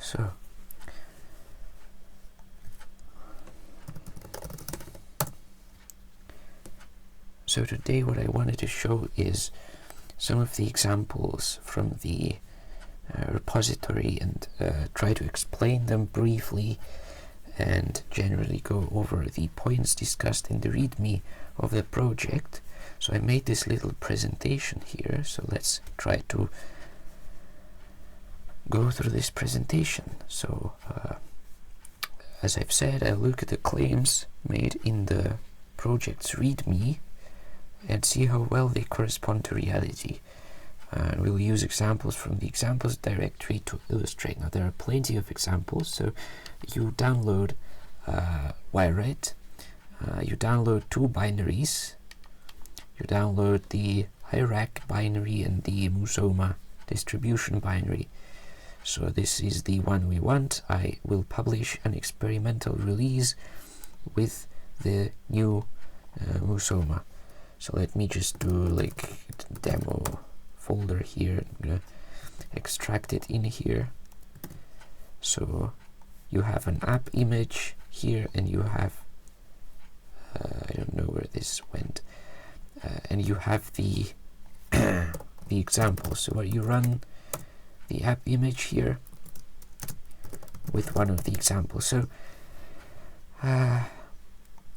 So today what I wanted to show is some of the examples from the repository and try to explain them briefly and generally go over the points discussed in the README of the project. So I made this little presentation here, so let's try to go through this presentation. So as I've said, I'll look at the claims made in the project's README and see how well they correspond to reality. We'll use examples from the examples directory to illustrate. Now there are plenty of examples, so you download Wirewright, you download two binaries, you download the IRAC binary and the Musoma distribution binary. So this is the one we want. I will publish an experimental release with the new Musoma. So let me just do like demo folder here. I'm gonna extract it in here. So you have an app image here, and you have I don't know where this went, and you have the the example. So what you run the app image here with one of the examples. So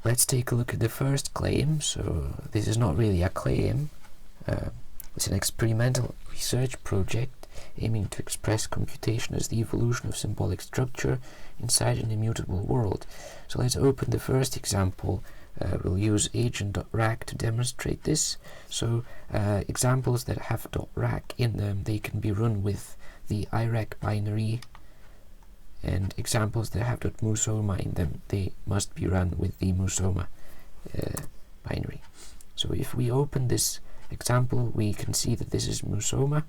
let's take a look at the first claim. So this is not really a claim, it's an experimental research project aiming to express computation as the evolution of symbolic structure inside an immutable world. So let's open the first example. We'll use agent.rack to demonstrate this. So examples that have .rack in them, they can be run with the IRAC binary, and examples that have .musoma in them, they must be run with the Musoma binary. So if we open this example, we can see that this is Musoma.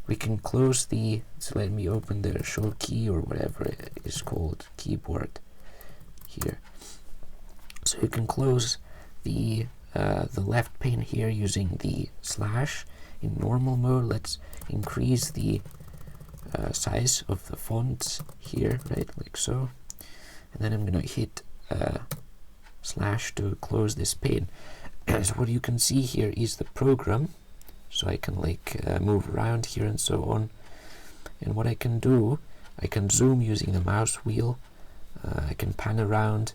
We can close the, so let me open the show key or whatever it is called, keyboard here. So you can close the left pane here using the slash in normal mode. Let's increase the size of the fonts here, right, like so, and then I'm gonna hit slash to close this pane. So what you can see here is the program, so I can like move around here and so on, and what I can do, I can zoom using the mouse wheel, I can pan around,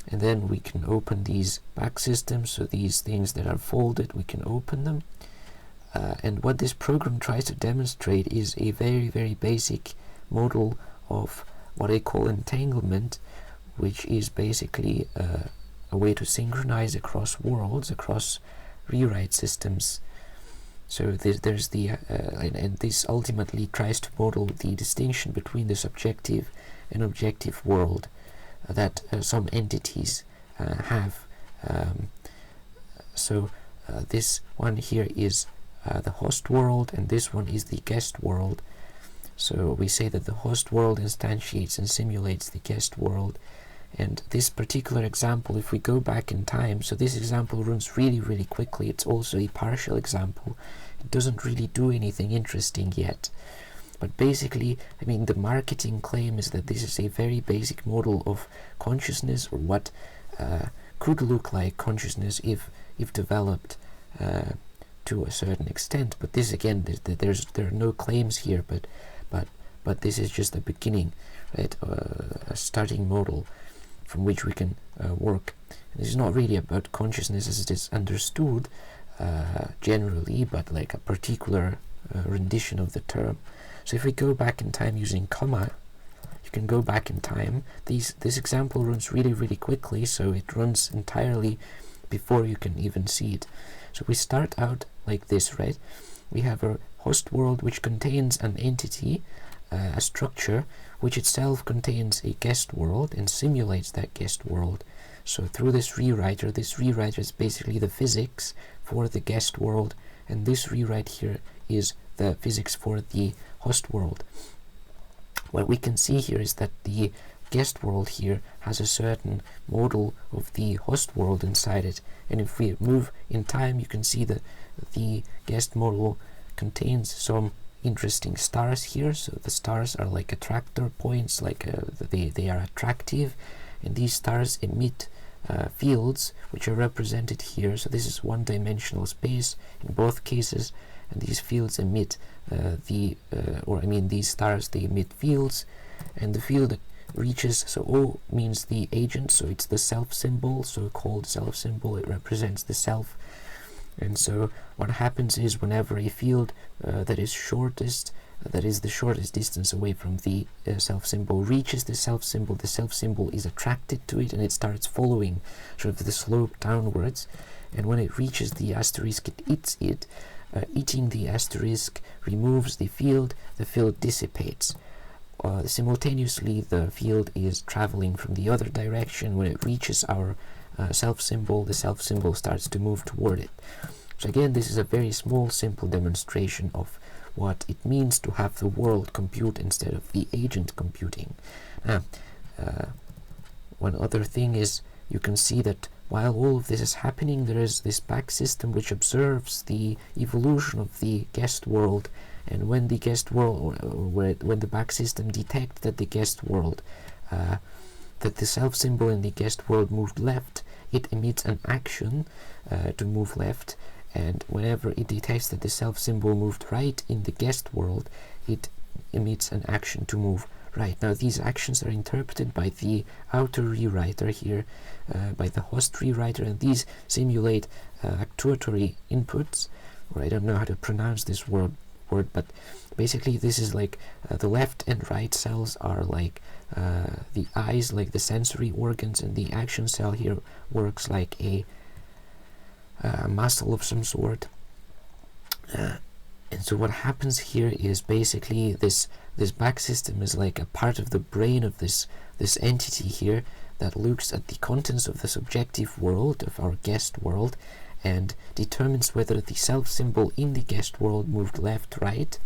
and then we can open these back systems. So these things that are folded, we can open them. And what this program tries to demonstrate is a very, very basic model of what I call entanglement, which is basically a way to synchronize across worlds, across rewrite systems. So there's the and this ultimately tries to model the distinction between the subjective and objective world that some entities have. So this one here is the host world, and this one is the guest world. So we say that the host world instantiates and simulates the guest world. And this particular example, if we go back in time, so this example runs really, really quickly. It's also a partial example. It doesn't really do anything interesting yet. But basically, I mean, the marketing claim is that this is a very basic model of consciousness, or what could look like consciousness if developed to a certain extent. But this again, there are no claims here, but this is just the beginning, right? A starting model from which we can work. And this is not really about consciousness as it is understood generally, but like a particular rendition of the term. So if we go back in time using comma, you can go back in time. This example runs really, really quickly, so it runs entirely before you can even see it. So we start out like this, right? We have a host world which contains an entity, a structure, which itself contains a guest world and simulates that guest world. So through this rewriter is basically the physics for the guest world, and this rewrite here is the physics for the host world. What we can see here is that the guest world here has a certain model of the host world inside it, and if we move in time, you can see that the guest model contains some interesting stars here. So the stars are like attractor points, like they are attractive, and these stars emit fields which are represented here. So this is one-dimensional space in both cases, and these fields emit these stars, they emit fields, and the field that reaches, so O means the agent, so it's the self symbol, so called self symbol, it represents the self. And so what happens is whenever a field that is the shortest distance away from the self symbol reaches the self symbol is attracted to it, and it starts following sort of the slope downwards, and when it reaches the asterisk it eats it. Eating the asterisk removes the field dissipates. Simultaneously the field is traveling from the other direction. When it reaches our self symbol, the self symbol starts to move toward it. So again, this is a very small, simple demonstration of what it means to have the world compute instead of the agent computing. One other thing is, you can see that while all of this is happening, there is this back system which observes the evolution of the guest world, and when the guest world, when the back system detects that the guest world, that the self symbol in the guest world moved left, it emits an action to move left, and whenever it detects that the self symbol moved right in the guest world, it emits an action to move right. Now these actions are interpreted by the outer rewriter here, by the host rewriter, and these simulate actuatory inputs, or I don't know how to pronounce this word, but basically this is like the left and right cells are like the eyes, like the sensory organs, and the action cell here works like a muscle of some sort. And so what happens here is basically this back system is like a part of the brain of this entity here that looks at the contents of the subjective world, of our guest world, and determines whether the self symbol in the guest world moved left, right,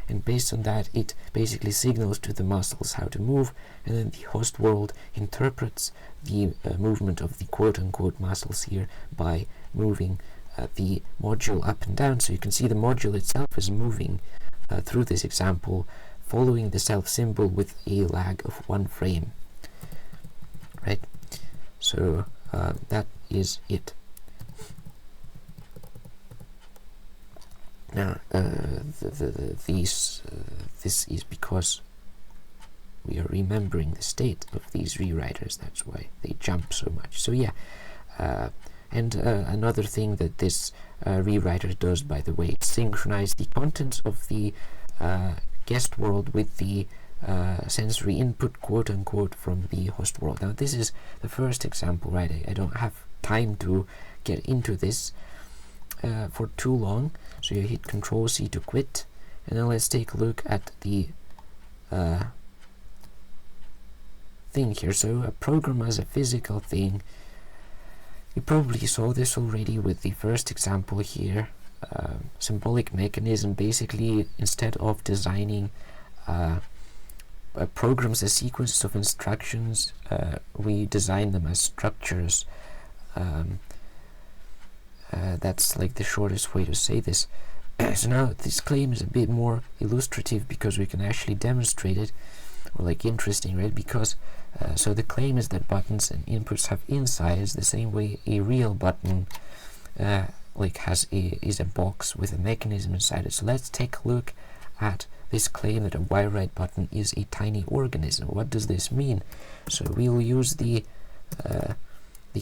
and based on that it basically signals to the muscles how to move, and then the host world interprets the movement of the quote-unquote muscles here by moving the module up and down. So you can see the module itself is moving through this example, following the self symbol with a lag of 1 frame, right? So that is it. Now this is because we are remembering the state of these rewriters, that's why they jump so much. So yeah, and another thing that this rewriter does, by the way, is synchronize the contents of the guest world with the sensory input, quote-unquote, from the host world. Now this is the first example, right? I don't have time to get into this for too long, so you hit Control-C to quit, and then let's take a look at the thing here. So a program as a physical thing, you probably saw this already with the first example here. Symbolic mechanism, basically instead of designing programs as sequences of instructions, we design them as structures. That's like the shortest way to say this. So now this claim is a bit more illustrative because we can actually demonstrate it, or like interesting, right? Because so the claim is that buttons and inputs have insides the same way a real button like is a box with a mechanism inside it. So let's take a look at this claim that a Wirewright button is a tiny organism. What does this mean? So we'll use the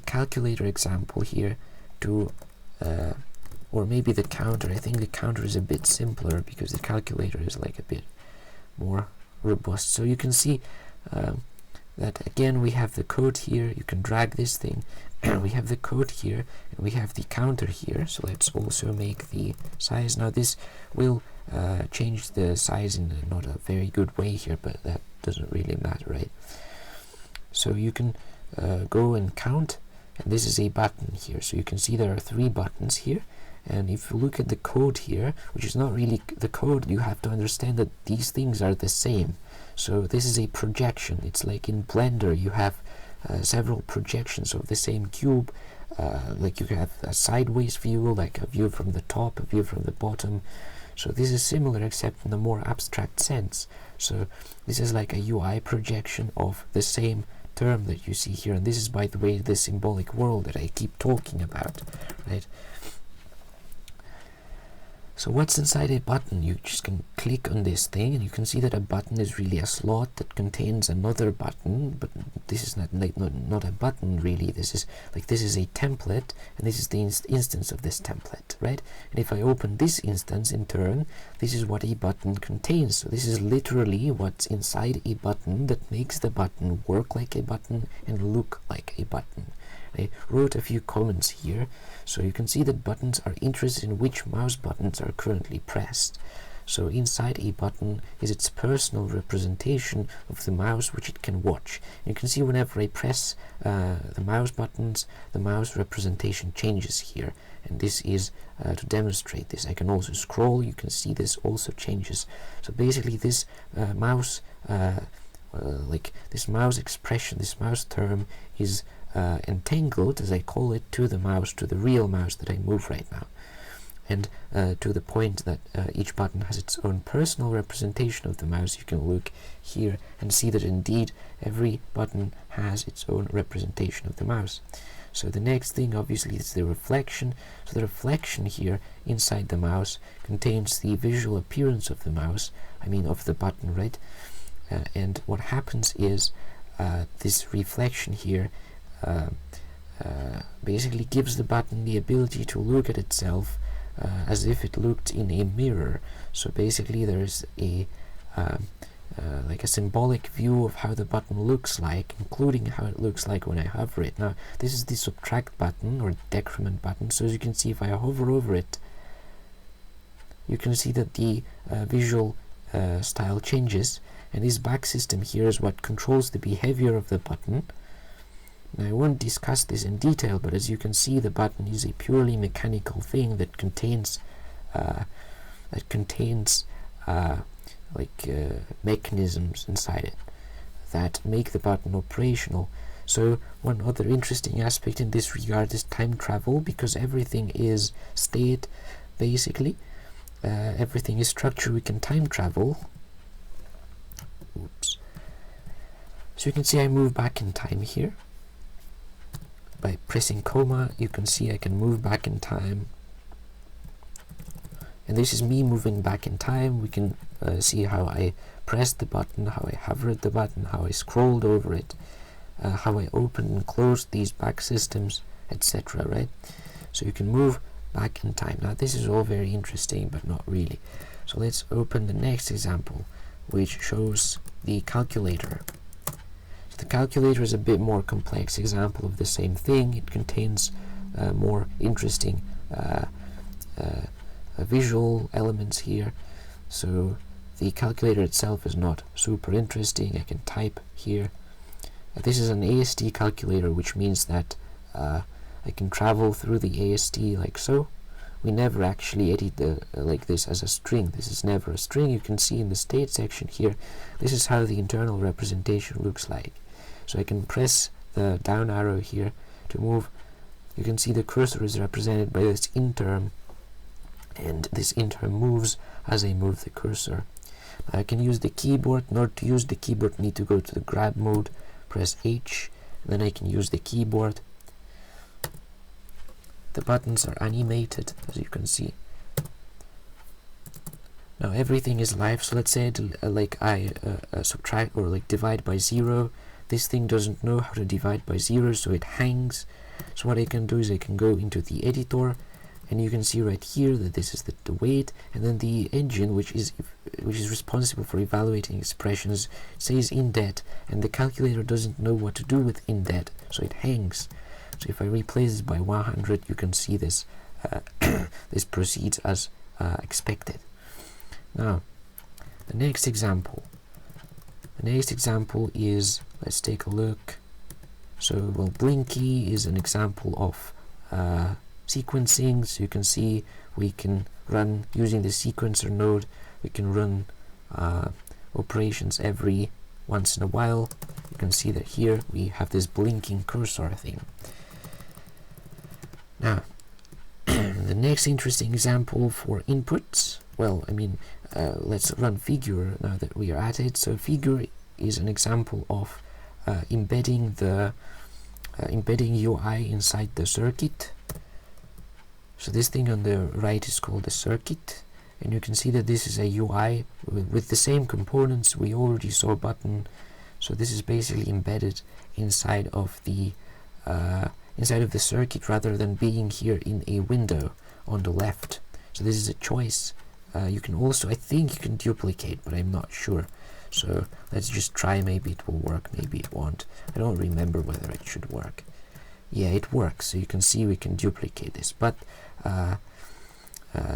calculator example here to or maybe the counter. I think the counter is a bit simpler because the calculator is like a bit more robust. So you can see that again we have the code here. You can drag this thing. We have the code here and we have the counter here. So let's also make the size. Now this will change the size in not a very good way here, but that doesn't really matter, right? So you can go and count, and this is a button here. So you can see there are 3 buttons here, and if you look at the code here, which is not really the code, you have to understand that these things are the same. So this is a projection. It's like in Blender you have several projections of the same cube, like you have a sideways view, like a view from the top, a view from the bottom. So this is similar except in a more abstract sense. So this is like a UI projection of the same term that you see here, and this is, by the way, the symbolic world that I keep talking about, right? So what's inside a button? You just can click on this thing and you can see that a button is really a slot that contains another button, but this is not a button really. This is a template, and this is the instance of this template, right? And if I open this instance in turn, this is what a button contains. So this is literally what's inside a button that makes the button work like a button and look like a button. I wrote a few comments here, so you can see that buttons are interested in which mouse buttons are currently pressed. So inside a button is its personal representation of the mouse which it can watch. You can see whenever I press the mouse buttons, the mouse representation changes here, and this is to demonstrate this. I can also scroll, you can see this also changes. So basically this mouse this mouse expression, this mouse term is entangled, as I call it, to the mouse, to the real mouse that I move right now, and to the point that each button has its own personal representation of the mouse. You can look here and see that indeed every button has its own representation of the mouse. So the next thing obviously is the reflection. So the reflection here inside the mouse contains the visual appearance of the mouse, I mean of the button, right? And what happens is this reflection here basically gives the button the ability to look at itself as if it looked in a mirror. So basically there is a like a symbolic view of how the button looks like, including how it looks like when I hover it. Now this is the subtract button or decrement button, so as you can see, if I hover over it, you can see that the visual style changes, and this back system here is what controls the behavior of the button. Now I won't discuss this in detail, but as you can see, the button is a purely mechanical thing that contains mechanisms inside it that make the button operational. So one other interesting aspect in this regard is time travel, because everything is state, basically. Everything is structure, we can time travel. Oops. So you can see I move back in time here. By pressing comma, you can see I can move back in time. And this is me moving back in time. We can see how I pressed the button, how I hovered the button, how I scrolled over it, how I opened and closed these back systems, etc. Right? So you can move back in time. Now this is all very interesting, but not really. So let's open the next example, which shows the calculator. So the calculator is a bit more complex example of the same thing. It contains more interesting visual elements here. So the calculator itself is not super interesting. I can type here. This is an AST calculator, which means that I can travel through the AST like so. We never actually edit like this as a string. This is never a string. You can see in the state section here, this is how the internal representation looks like. So I can press the down arrow here to move. You can see the cursor is represented by this in term, and this in term moves as I move the cursor. I can use the keyboard. In order to use the keyboard, I need to go to the grab mode, press H, and then I can use the keyboard. The buttons are animated, as you can see. Now everything is live. So let's say I subtract or like divide by 0. This thing doesn't know how to divide by 0, so it hangs. So what I can do is I can go into the editor, and you can see right here that this is the weight, and then the engine, which is responsible for evaluating expressions, says indet, and the calculator doesn't know what to do with indet, so it hangs. So if I replace this by 100, you can see this this proceeds as expected. Now the next example is, let's take a look. So well, Blinky is an example of sequencing. So you can see we can run using the sequencer node. We can run operations every once in a while. You can see that here we have this blinking cursor thing. Now the next interesting example for inputs well, I mean, let's run figure now that we are at it. So figure is an example of embedding UI inside the circuit. So this thing on the right is called a circuit, and you can see that this is a UI with the same components. We already saw button, so this is basically embedded inside of the circuit rather than being here in a window on the left. So this is a choice. You can also, I think you can duplicate, but I'm not sure. So let's just try. Maybe it will work, maybe it won't. I don't remember whether it should work. Yeah, it works. So you can see we can duplicate this, but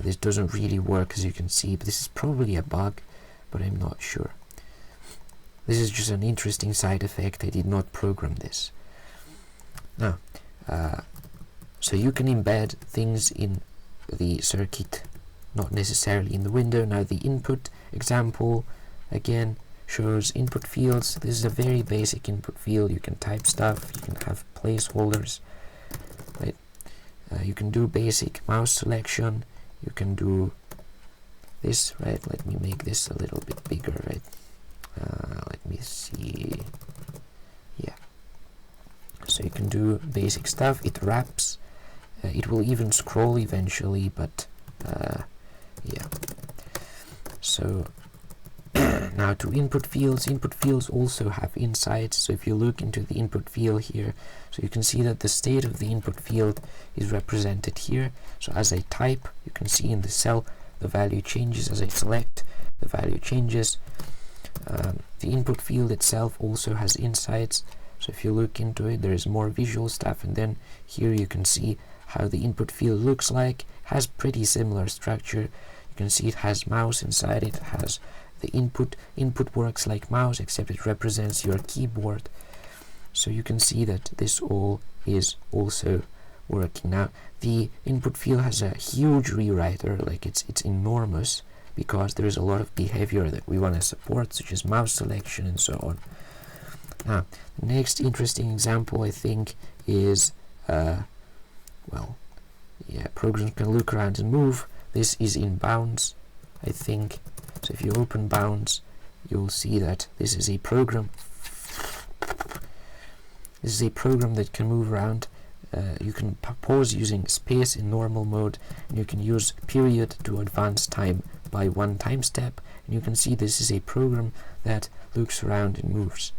this doesn't really work, as you can see. But this is probably a bug, but I'm not sure. This is just an interesting side effect. I did not program this. Now, so you can embed things in the circuit, not necessarily in the window. Now the input example again shows input fields. This is a very basic input field. You can type stuff, you can have placeholders, right? You can do basic mouse selection, you can do this, right? Let me make this a little bit bigger, right? Let me see. Yeah, so you can do basic stuff. It wraps, it will even scroll eventually, but yeah. So now to input fields. Input fields also have insights. So if you look into the input field here, so you can see that the state of the input field is represented here. So as I type, you can see in the cell the value changes. As I select, the value changes. The input field itself also has insights. So if you look into it, there is more visual stuff, and then here you can see how the input field looks like. Has pretty similar structure. You can see it has mouse inside it, has the input works like mouse, except it represents your keyboard. So you can see that this all is also working. Now the input field has a huge rewriter, like it's enormous, because there is a lot of behavior that we want to support, such as mouse selection and so on. Now the next interesting example, I think, is well, yeah, programs can look around and move. This is in bounds, I think. So if you open bounds, you'll see that this is a program. This is a program that can move around. You can pause using space in normal mode, and you can use period to advance time by 1 time step. And you can see this is a program that looks around and moves.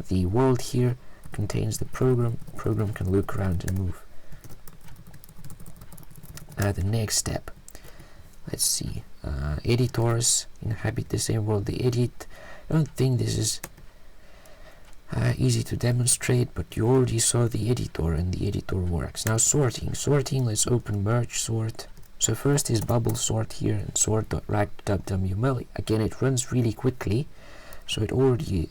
The world here contains the program. Program can look around and move. Now the next step. Let's see. Editors inhabit the same world they edit. I don't think this is easy to demonstrate, but you already saw the editor, and the editor works. Now sorting. Let's open merge sort. So first is bubble sort here, and sort.rag.wml. Again, it runs really quickly, so it already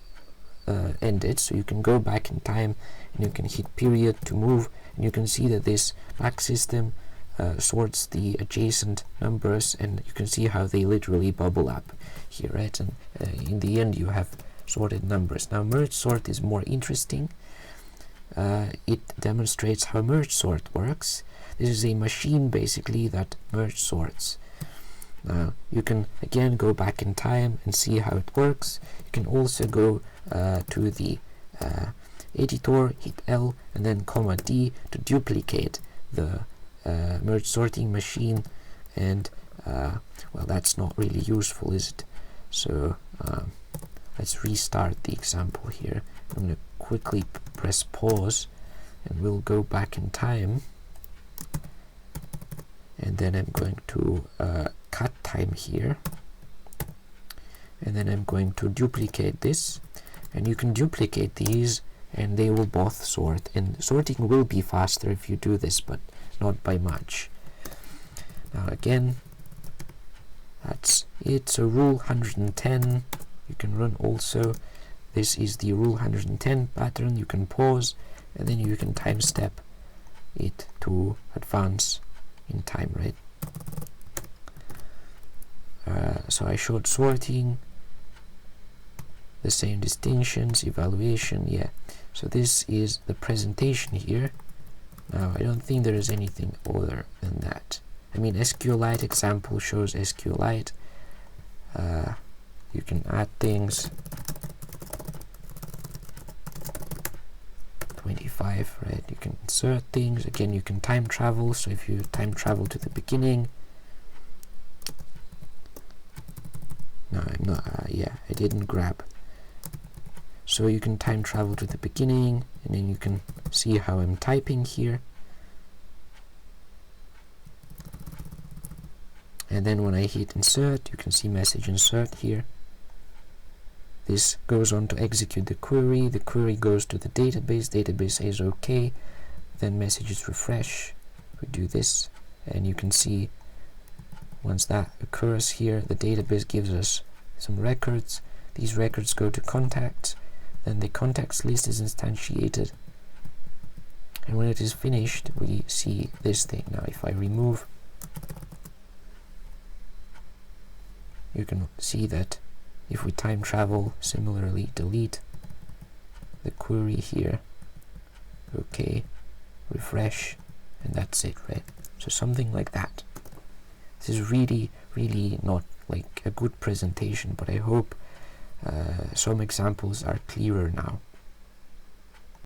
ended. So you can go back in time, and you can hit period to move, and you can see that this back system sorts the adjacent numbers, and you can see how they literally bubble up here, right? And in the end you have sorted numbers. Now merge sort is more interesting. It demonstrates how merge sort works. This is a machine basically that merge sorts. Now you can again go back in time and see how it works. You can also go to the editor, hit L and then comma D to duplicate the merge sorting machine, and well, that's not really useful, is it? So let's restart the example here. I'm going to quickly press pause, and we'll go back in time, and then I'm going to cut time here, and then I'm going to duplicate this, and you can duplicate these and they will both sort, and sorting will be faster if you do this, but not by much. Now again, that's it. So rule 110 you can run also. This is the rule 110 pattern. You can pause, and then you can time step it to advance in time, right? So I showed sorting, the same distinctions, evaluation, yeah. So this is the presentation here. Now I don't think there is anything other than that. I mean, SQLite example shows SQLite. You can add things. 25, right? You can insert things. Again, you can time travel. So if you time travel to the beginning, no, I'm not. Yeah, I didn't grab. So you can time travel to the beginning, and then you can see how I'm typing here. And then when I hit insert, you can see message insert here. This goes on to execute the query goes to the database says okay, then messages refresh. We do this, and you can see once that occurs here, the database gives us some records. These records go to contacts, then the contacts list is instantiated, and when it is finished, we see this thing. Now if I remove, you can see that if we time travel, similarly delete the query here, okay, refresh, and that's it, right? So something like that. This is really not like a good presentation, but I hope some examples are clearer now.